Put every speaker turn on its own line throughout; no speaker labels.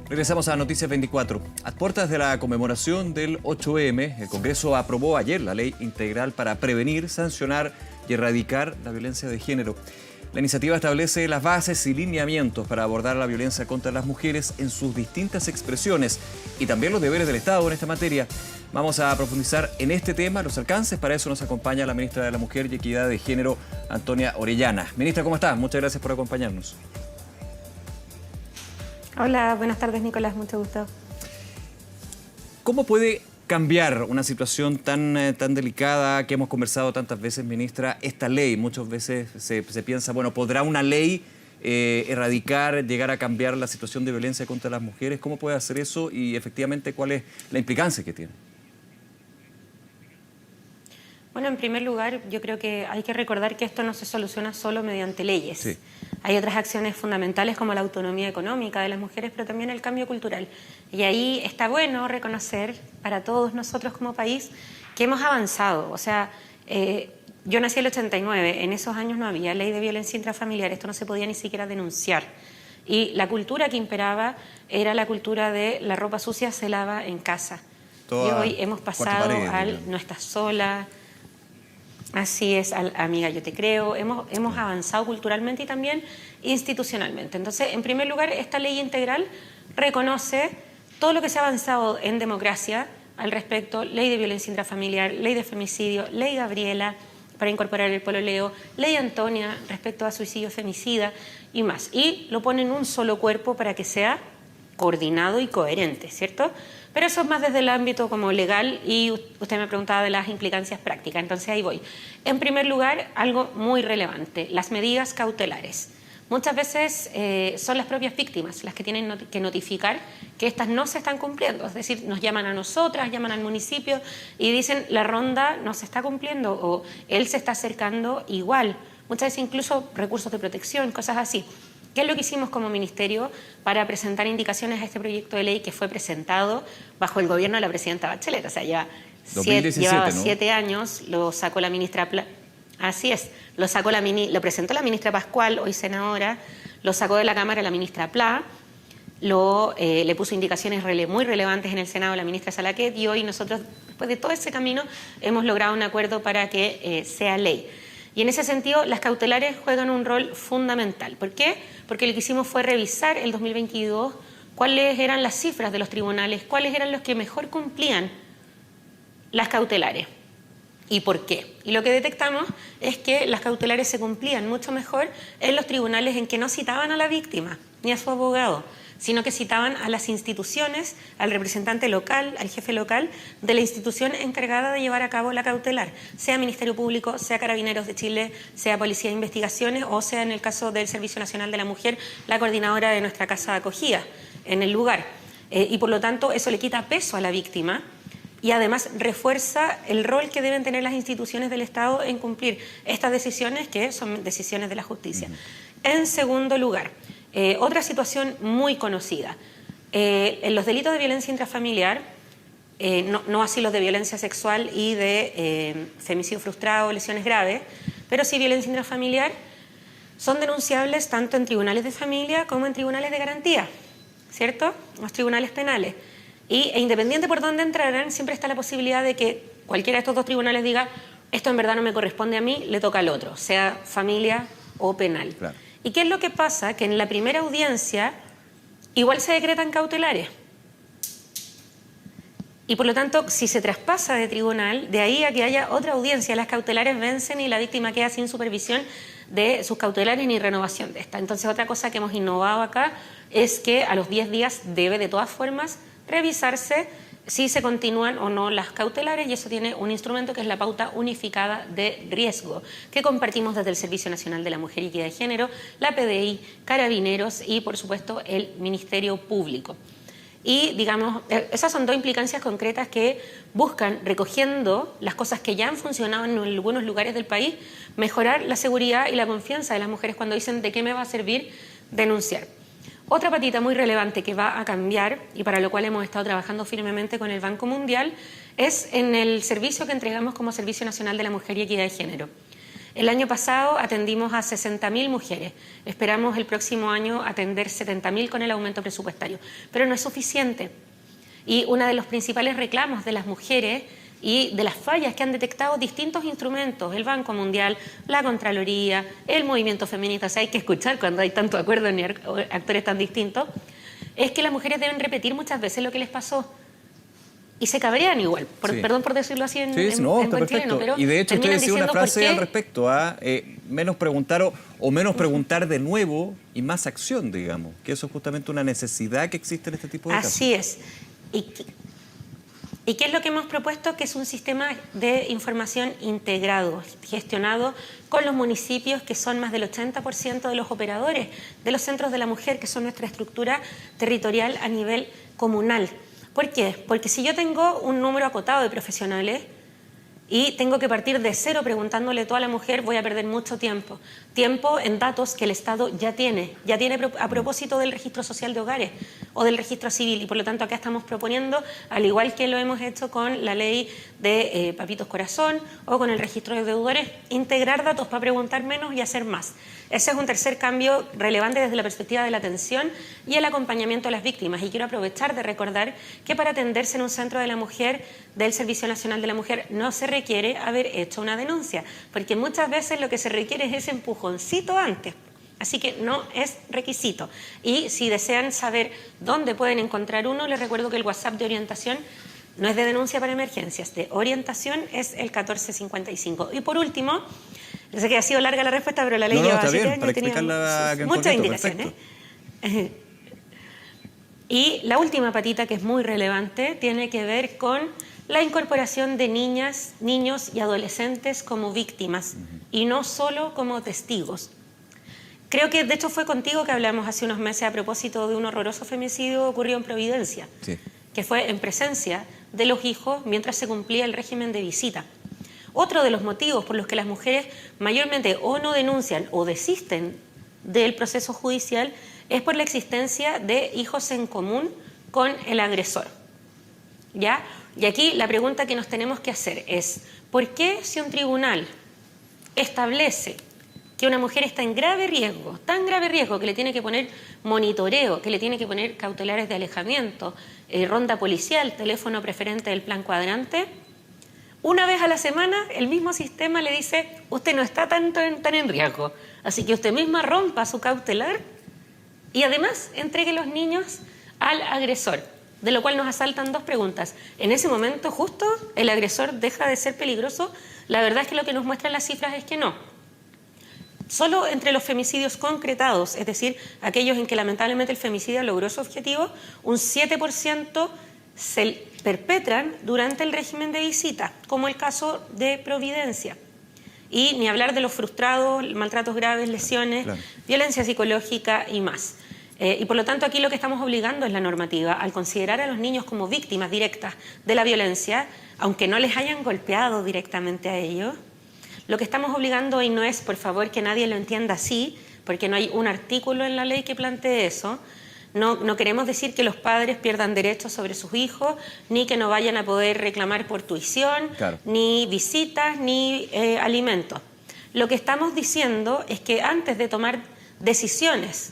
Regresamos a Noticias 24. A puertas de la conmemoración del 8M, el Congreso aprobó ayer la Ley Integral para prevenir, sancionar y erradicar la violencia de género. La iniciativa establece las bases y lineamientos para abordar la violencia contra las mujeres en sus distintas expresiones y también los deberes del Estado en esta materia. Vamos a profundizar en este tema, los alcances. Para eso nos acompaña la ministra de la Mujer y Equidad de Género, Antonia Orellana. Ministra, ¿cómo está? Muchas gracias por acompañarnos.
Hola, buenas tardes, Nicolás, mucho gusto.
¿Cómo puede cambiar una situación tan delicada que hemos conversado tantas veces, ministra, esta ley? Muchas veces se piensa, bueno, ¿podrá una ley erradicar, llegar a cambiar la situación de violencia contra las mujeres? ¿Cómo puede hacer eso y efectivamente cuál es la implicancia que tiene?
Bueno, en primer lugar, yo creo que hay que recordar que esto no se soluciona solo mediante leyes.
Sí.
Hay otras acciones fundamentales como la autonomía económica de las mujeres, pero también el cambio cultural. Y ahí está bueno reconocer para todos nosotros como país que hemos avanzado. O sea, yo nací en el 89, en esos años no había ley de violencia intrafamiliar, esto no se podía ni siquiera denunciar. Y la cultura que imperaba era la cultura de la ropa sucia se lava en casa. Y hoy hemos pasado al no estás sola. Así es, amiga, yo te creo. Hemos avanzado culturalmente y también institucionalmente. Entonces, en primer lugar, esta ley integral reconoce todo lo que se ha avanzado en democracia al respecto: ley de violencia intrafamiliar, ley de femicidio, ley Gabriela para incorporar el pololeo, ley Antonia respecto a suicidio femicida y más. Y lo pone en un solo cuerpo para que sea coordinado y coherente, ¿cierto? Pero eso es más desde el ámbito como legal y usted me preguntaba de las implicancias prácticas, entonces ahí voy. En primer lugar, algo muy relevante, las medidas cautelares. Muchas veces son las propias víctimas las que tienen que notificar que estas no se están cumpliendo, es decir, nos llaman a nosotras, llaman al municipio y dicen la ronda no se está cumpliendo o él se está acercando igual. Muchas veces incluso recursos de protección, cosas así. ¿Qué es lo que hicimos como ministerio para presentar indicaciones a este proyecto de ley que fue presentado bajo el gobierno de la presidenta Bachelet? O sea, llevaba 7 años, lo sacó la ministra... Así es, lo presentó la ministra Pascual, hoy senadora, lo sacó de la Cámara la ministra Pla, le puso indicaciones muy relevantes en el Senado la ministra Salaquet y hoy nosotros, después de todo ese camino, hemos logrado un acuerdo para que sea ley. Y en ese sentido, las cautelares juegan un rol fundamental. ¿Por qué? Porque lo que hicimos fue revisar el 2022 cuáles eran las cifras de los tribunales, cuáles eran los que mejor cumplían las cautelares y por qué. Y lo que detectamos es que las cautelares se cumplían mucho mejor en los tribunales en que no citaban a la víctima ni a su abogado, sino que citaban a las instituciones, al representante local, al jefe local de la institución encargada de llevar a cabo la cautelar, sea Ministerio Público, sea Carabineros de Chile, sea Policía de Investigaciones o sea, en el caso del Servicio Nacional de la Mujer, la coordinadora de nuestra casa de acogida en el lugar. Y por lo tanto eso le quita peso a la víctima y además refuerza el rol que deben tener las instituciones del Estado en cumplir estas decisiones que son decisiones de la justicia. En segundo lugar, otra situación muy conocida, en los delitos de violencia intrafamiliar, no así los de violencia sexual y de femicidio frustrado, lesiones graves, pero sí violencia intrafamiliar, son denunciables tanto en tribunales de familia como en tribunales de garantía, ¿cierto? Los tribunales penales. E independiente por dónde entrarán, siempre está la posibilidad de que cualquiera de estos dos tribunales diga esto en verdad no me corresponde a mí, le toca al otro, sea familia o penal. Claro. ¿Y qué es lo que pasa? Que en la primera audiencia igual se decretan cautelares. Y por lo tanto, si se traspasa de tribunal, de ahí a que haya otra audiencia, las cautelares vencen y la víctima queda sin supervisión de sus cautelares ni renovación de esta. Entonces, otra cosa que hemos innovado acá es que a los 10 días debe de todas formas revisarse si se continúan o no las cautelares y eso tiene un instrumento que es la pauta unificada de riesgo que compartimos desde el Servicio Nacional de la Mujer y Equidad de Género, la PDI, Carabineros y por supuesto el Ministerio Público. Y digamos, esas son dos implicancias concretas que buscan, recogiendo las cosas que ya han funcionado en algunos lugares del país, mejorar la seguridad y la confianza de las mujeres cuando dicen de qué me va a servir denunciar. Otra patita muy relevante que va a cambiar y para lo cual hemos estado trabajando firmemente con el Banco Mundial es en el servicio que entregamos como Servicio Nacional de la Mujer y Equidad de Género. El año pasado atendimos a 60.000 mujeres. Esperamos el próximo año atender 70.000 con el aumento presupuestario. Pero no es suficiente. Y uno de los principales reclamos de las mujeres y de las fallas que han detectado distintos instrumentos, el Banco Mundial, la Contraloría, el movimiento feminista, o sea, hay que escuchar cuando hay tanto acuerdo ni actores tan distintos, es que las mujeres deben repetir muchas veces lo que les pasó. Y se cabrean igual, perdón por decirlo así en buen chileno, pero
y de hecho usted decía una frase al respecto, menos preguntar o menos preguntar de nuevo y más acción, digamos, que eso es justamente una necesidad que existe en este tipo de casos.
Así es. ¿Y qué es lo que hemos propuesto? Que es un sistema de información integrado, gestionado con los municipios, que son más del 80% de los operadores de los centros de la mujer, que son nuestra estructura territorial a nivel comunal. ¿Por qué? Porque si yo tengo un número acotado de profesionales y tengo que partir de cero preguntándole a toda la mujer, voy a perder mucho tiempo. Tiempo en datos que el Estado ya tiene a propósito del registro social de hogares o del registro civil. Y por lo tanto acá estamos proponiendo, al igual que lo hemos hecho con la ley de Papitos Corazón o con el registro de deudores, integrar datos para preguntar menos y hacer más. Ese es un tercer cambio relevante desde la perspectiva de la atención y el acompañamiento a las víctimas. Y quiero aprovechar de recordar que para atenderse en un centro de la mujer del Servicio Nacional de la Mujer no se requiere haber hecho una denuncia, porque muchas veces lo que se requiere es ese empujoncito antes. Así que no es requisito. Y si desean saber dónde pueden encontrar uno, les recuerdo que el WhatsApp de orientación no es de denuncia para emergencias, de orientación es el 1455. Y por último, yo sé que ha sido larga la respuesta, pero la ley lleva 7 años y tenía muchas indicaciones. Y la última patita, que es muy relevante, tiene que ver con la incorporación de niñas, niños y adolescentes como víctimas y no solo como testigos. Creo que de hecho fue contigo que hablamos hace unos meses a propósito de un horroroso femicidio ocurrido en Providencia, que fue en presencia de los hijos mientras se cumplía el régimen de visita. Otro de los motivos por los que las mujeres mayormente o no denuncian o desisten del proceso judicial es por la existencia de hijos en común con el agresor. ¿Ya? Y aquí la pregunta que nos tenemos que hacer es, ¿por qué si un tribunal establece que una mujer está en grave riesgo, tan grave riesgo que le tiene que poner monitoreo, que le tiene que poner cautelares de alejamiento, ronda policial, teléfono preferente del plan cuadrante, una vez a la semana el mismo sistema le dice, usted no está tan en riesgo, así que usted misma rompa su cautelar y además entregue los niños al agresor? De lo cual nos asaltan dos preguntas. En ese momento justo el agresor deja de ser peligroso. La verdad es que lo que nos muestran las cifras es que no. Solo entre los femicidios concretados, es decir, aquellos en que lamentablemente el femicidio logró su objetivo, un 7% se perpetran durante el régimen de visita, como el caso de Providencia. Y ni hablar de los frustrados, maltratos graves, lesiones, violencia psicológica y más. Y por lo tanto aquí lo que estamos obligando es la normativa, al considerar a los niños como víctimas directas de la violencia, aunque no les hayan golpeado directamente a ellos, lo que estamos obligando hoy no es, por favor, que nadie lo entienda así, porque no hay un artículo en la ley que plantee eso. No queremos decir que los padres pierdan derechos sobre sus hijos, ni que no vayan a poder reclamar por tuición, ni visitas, ni alimentos. Lo que estamos diciendo es que antes de tomar decisiones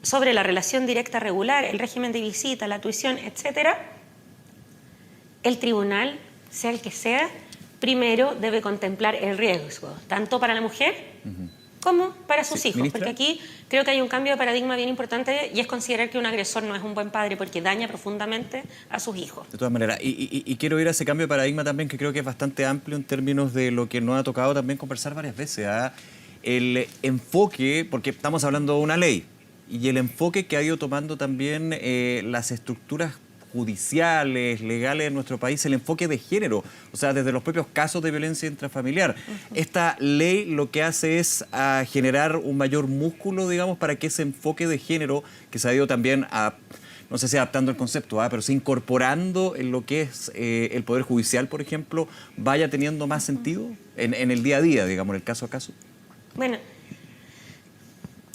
sobre la relación directa regular, el régimen de visita, la tuición, etcétera, el tribunal, sea el que sea, primero debe contemplar el riesgo, tanto para la mujer como para sus hijos.
¿Ministra?
Porque aquí creo que hay un cambio de paradigma bien importante y es considerar que un agresor no es un buen padre porque daña profundamente a sus hijos.
De todas maneras, y quiero ir a ese cambio de paradigma también, que creo que es bastante amplio en términos de lo que nos ha tocado también conversar varias veces, el enfoque, porque estamos hablando de una ley, y el enfoque que ha ido tomando también las estructuras judiciales, legales en nuestro país, el enfoque de género, o sea, desde los propios casos de violencia intrafamiliar. Esta ley lo que hace es generar un mayor músculo, digamos, para que ese enfoque de género, que se ha ido también no sé si adaptando el concepto, pero sí incorporando en lo que es el Poder Judicial, por ejemplo, vaya teniendo más sentido en el día a día, digamos, en el caso a caso.
Bueno,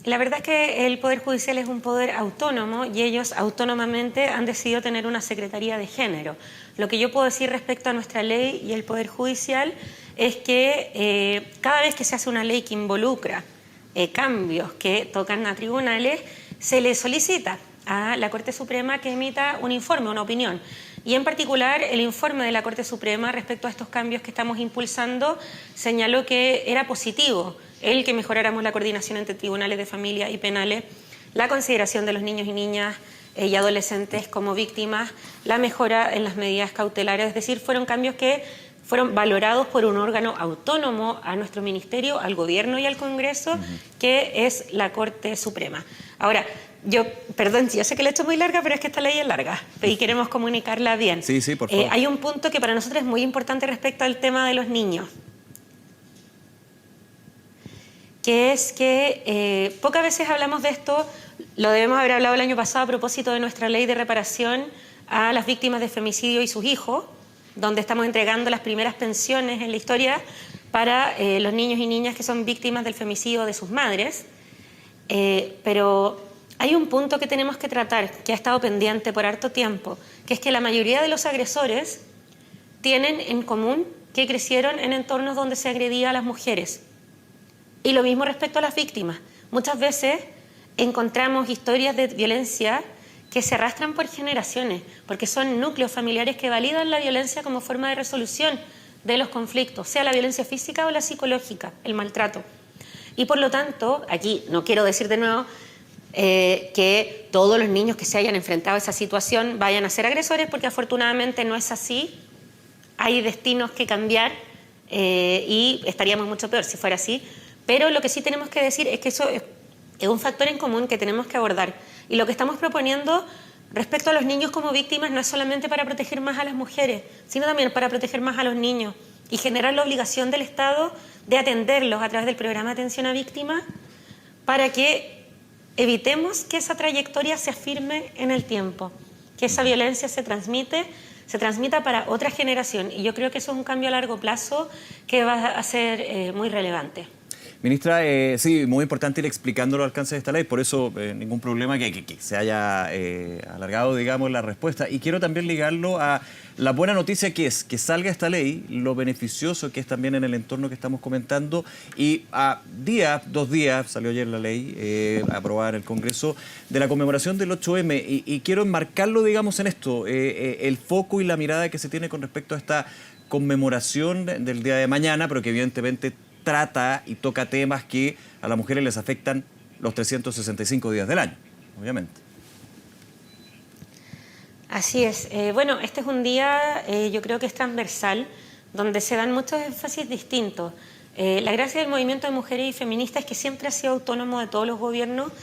La verdad es que el Poder Judicial es un poder autónomo y ellos autónomamente han decidido tener una Secretaría de Género. Lo que yo puedo decir respecto a nuestra ley y el Poder Judicial es que cada vez que se hace una ley que involucra cambios que tocan a tribunales, se le solicita a la Corte Suprema que emita un informe, una opinión. Y en particular el informe de la Corte Suprema respecto a estos cambios que estamos impulsando señaló que era positivo el que mejoráramos la coordinación entre tribunales de familia y penales, la consideración de los niños y niñas y adolescentes como víctimas, la mejora en las medidas cautelares, es decir, fueron cambios que fueron valorados por un órgano autónomo a nuestro ministerio, al gobierno y al Congreso, que es la Corte Suprema. Ahora, perdón, yo sé que la he hecho muy larga, pero es que esta ley es larga y queremos comunicarla bien.
Sí, por favor.
Hay un punto que para nosotros es muy importante respecto al tema de los niños, que es que pocas veces hablamos de esto, lo debemos haber hablado el año pasado a propósito de nuestra ley de reparación a las víctimas de femicidio y sus hijos, donde estamos entregando las primeras pensiones en la historia para los niños y niñas que son víctimas del femicidio de sus madres. Pero hay un punto que tenemos que tratar, que ha estado pendiente por harto tiempo, que es que la mayoría de los agresores tienen en común que crecieron en entornos donde se agredía a las mujeres. Y lo mismo respecto a las víctimas. Muchas veces encontramos historias de violencia que se arrastran por generaciones, porque son núcleos familiares que validan la violencia como forma de resolución de los conflictos, sea la violencia física o la psicológica, el maltrato. Y por lo tanto, aquí no quiero decir de nuevo que todos los niños que se hayan enfrentado a esa situación vayan a ser agresores, porque afortunadamente no es así. Hay destinos que cambiar y estaríamos mucho peor si fuera así. Pero lo que sí tenemos que decir es que eso es un factor en común que tenemos que abordar. Y lo que estamos proponiendo respecto a los niños como víctimas no es solamente para proteger más a las mujeres, sino también para proteger más a los niños y generar la obligación del Estado de atenderlos a través del programa de atención a víctimas para que evitemos que esa trayectoria se afirme en el tiempo, que esa violencia se transmita para otra generación. Y yo creo que eso es un cambio a largo plazo que va a ser muy relevante.
Ministra, sí, muy importante ir explicando los alcances de esta ley, por eso ningún problema que se haya alargado, digamos, la respuesta. Y quiero también ligarlo a la buena noticia que es que salga esta ley, lo beneficioso que es también en el entorno que estamos comentando. Y a 2 días, salió ayer la ley aprobada en el Congreso, de la conmemoración del 8M. Y quiero enmarcarlo, digamos, en esto, el foco y la mirada que se tiene con respecto a esta conmemoración del día de mañana, pero que evidentemente trata y toca temas que a las mujeres les afectan los 365 días del año, obviamente.
Así es. Bueno, este es un día, yo creo que es transversal, donde se dan muchos énfasis distintos. La gracia del movimiento de mujeres y feministas es que siempre ha sido autónomo de todos los gobiernos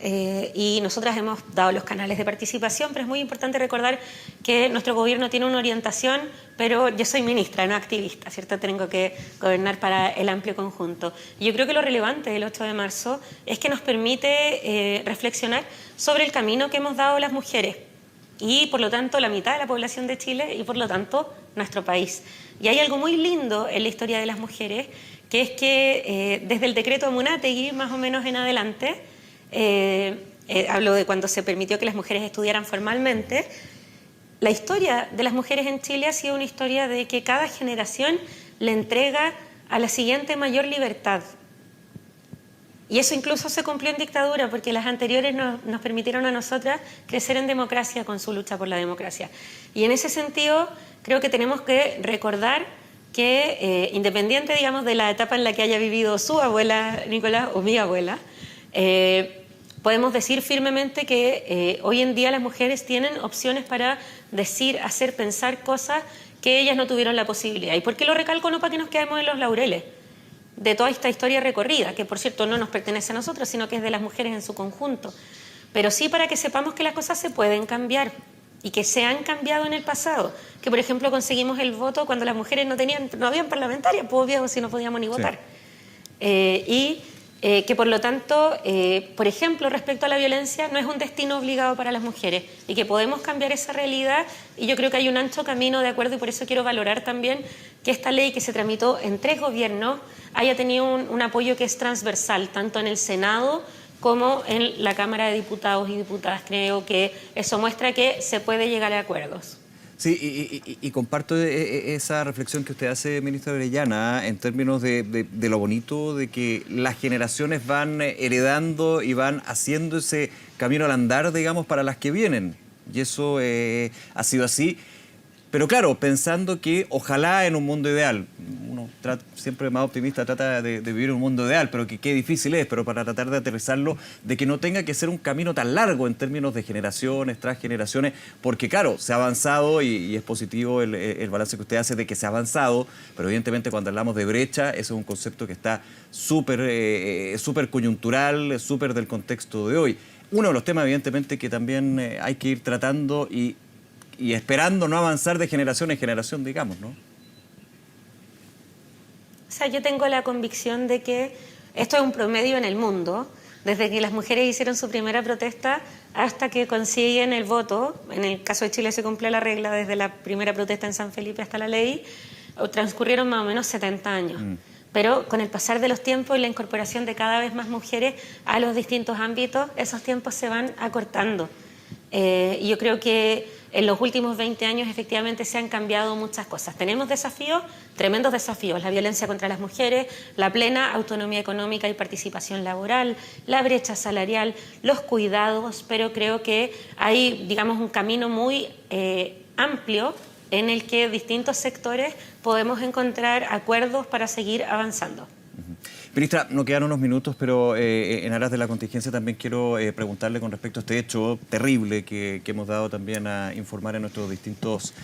y nosotras hemos dado los canales de participación, pero es muy importante recordar que nuestro gobierno tiene una orientación, pero yo soy ministra, no activista, ¿cierto? Tengo que gobernar para el amplio conjunto. Y yo creo que lo relevante del 8 de marzo es que nos permite reflexionar sobre el camino que hemos dado las mujeres y, por lo tanto, la mitad de la población de Chile y, por lo tanto, nuestro país. Y hay algo muy lindo en la historia de las mujeres, que es que desde el decreto de Munátegui, más o menos en adelante, hablo de cuando se permitió que las mujeres estudiaran formalmente, la historia de las mujeres en Chile ha sido una historia de que cada generación le entrega a la siguiente mayor libertad. Y eso incluso se cumplió en dictadura, porque las anteriores nos permitieron a nosotras crecer en democracia con su lucha por la democracia. Y en ese sentido, creo que tenemos que recordar que, independiente, digamos, de la etapa en la que haya vivido su abuela, Nicolás, o mi abuela, podemos decir firmemente que hoy en día las mujeres tienen opciones para decir, hacer, pensar cosas que ellas no tuvieron la posibilidad. ¿Y por qué lo recalco? No para que nos quedemos en los laureles de toda esta historia recorrida, que por cierto no nos pertenece a nosotros, sino que es de las mujeres en su conjunto, pero sí para que sepamos que las cosas se pueden cambiar y que se han cambiado en el pasado, que por ejemplo conseguimos el voto cuando las mujeres no habían parlamentarias, pues obvio, si no podíamos ni votar. Sí. Que por lo tanto, por ejemplo, respecto a la violencia, no es un destino obligado para las mujeres y que podemos cambiar esa realidad, y yo creo que hay un ancho camino de acuerdo, y por eso quiero valorar también que esta ley que se tramitó en 3 gobiernos haya tenido un apoyo que es transversal, tanto en el Senado como en la Cámara de Diputados y Diputadas. Creo que eso muestra que se puede llegar a acuerdos.
Sí, y comparto esa reflexión que usted hace, ministra Orellana, en términos de lo bonito de que las generaciones van heredando y van haciendo ese camino al andar, digamos, para las que vienen. Y eso ha sido así. Pero claro, pensando que ojalá en un mundo ideal, uno siempre más optimista trata de vivir en un mundo ideal, pero que qué difícil es, pero para tratar de aterrizarlo, de que no tenga que ser un camino tan largo en términos de generaciones tras generaciones, porque claro, se ha avanzado y es positivo el balance que usted hace de que se ha avanzado, pero evidentemente cuando hablamos de brecha, ese es un concepto que está súper coyuntural, súper del contexto de hoy. Uno de los temas evidentemente que también hay que ir tratando y esperando no avanzar de generación en generación, digamos, ¿no?
O sea, yo tengo la convicción de que esto es un promedio en el mundo, desde que las mujeres hicieron su primera protesta hasta que consiguen el voto. En el caso de Chile se cumple la regla desde la primera protesta en San Felipe hasta la ley, transcurrieron más o menos 70 años. Pero con el pasar de los tiempos y la incorporación de cada vez más mujeres a los distintos ámbitos, esos tiempos se van acortando. Y yo creo que en los últimos 20 años efectivamente se han cambiado muchas cosas. Tenemos desafíos, tremendos desafíos: la violencia contra las mujeres, la plena autonomía económica y participación laboral, la brecha salarial, los cuidados, pero creo que hay, digamos, un camino muy amplio en el que distintos sectores podemos encontrar acuerdos para seguir avanzando.
Ministra, nos quedan unos minutos, pero en aras de la contingencia también quiero preguntarle con respecto a este hecho terrible que hemos dado también a informar en nuestros distintos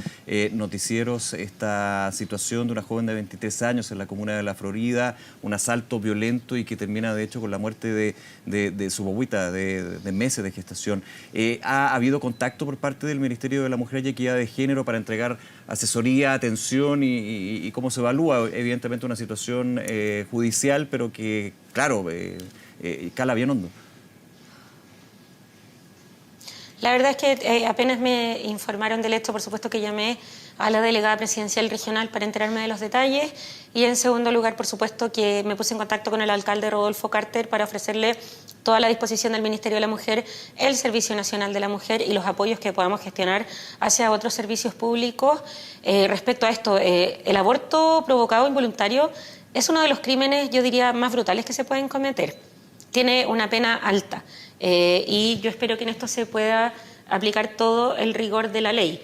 noticieros, esta situación de una joven de 23 años en la comuna de La Florida, un asalto violento y que termina de hecho con la muerte de su bobita de meses de gestación. ¿Ha habido contacto por parte del Ministerio de la Mujer y Equidad de Género para entregar asesoría, atención y cómo se evalúa evidentemente una situación judicial, pero que, claro, cala bien hondo?
La verdad es que apenas me informaron del hecho, por supuesto que llamé a la delegada presidencial regional para enterarme de los detalles, y en segundo lugar, por supuesto, que me puse en contacto con el alcalde Rodolfo Carter para ofrecerle toda la disposición del Ministerio de la Mujer, el Servicio Nacional de la Mujer y los apoyos que podamos gestionar hacia otros servicios públicos. Respecto a esto, el aborto provocado involuntario es uno de los crímenes, yo diría, más brutales que se pueden cometer. Tiene una pena alta y yo espero que en esto se pueda aplicar todo el rigor de la ley.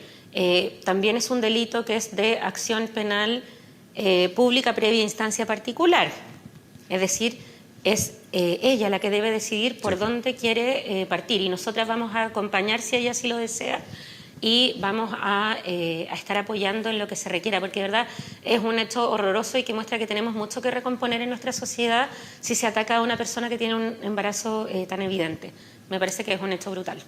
También es un delito que es de acción penal pública previa instancia particular. Es decir, es ella la que debe decidir por dónde quiere partir, y nosotras vamos a acompañar si ella así lo desea, y vamos a estar apoyando en lo que se requiera, porque de verdad es un hecho horroroso y que muestra que tenemos mucho que recomponer en nuestra sociedad si se ataca a una persona que tiene un embarazo tan evidente. Me parece que es un hecho brutal.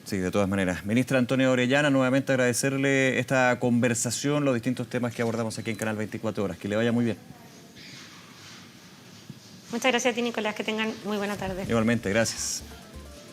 Sí, de todas maneras. Ministra Antonia Orellana, nuevamente agradecerle esta conversación, los distintos temas que abordamos aquí en Canal 24 Horas. Que le vaya muy bien.
Muchas gracias a ti, Nicolás. Que tengan muy buena tarde.
Igualmente, gracias.